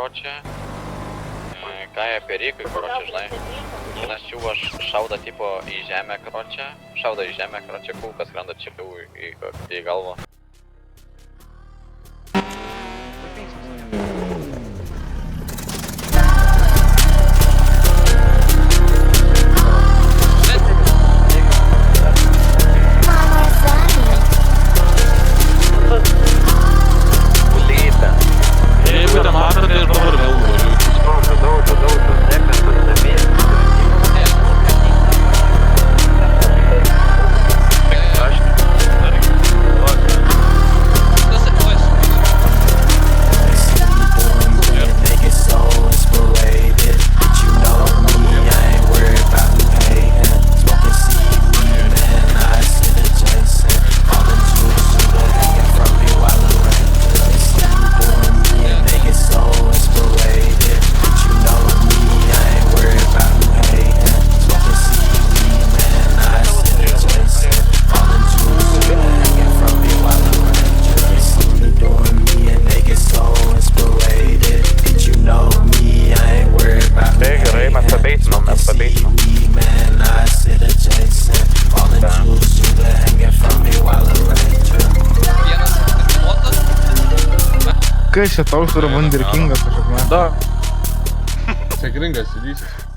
короче. Ką jie perikai, короче, žinai. Vienas čiūvas šauda tipo į žemę, короче. Šauda į žemę, короче, kulkas skrenda čia į galvą. Kas čia toks yra Wunderkingas kažkoks, ne? Da. Sėkmingas įdysis.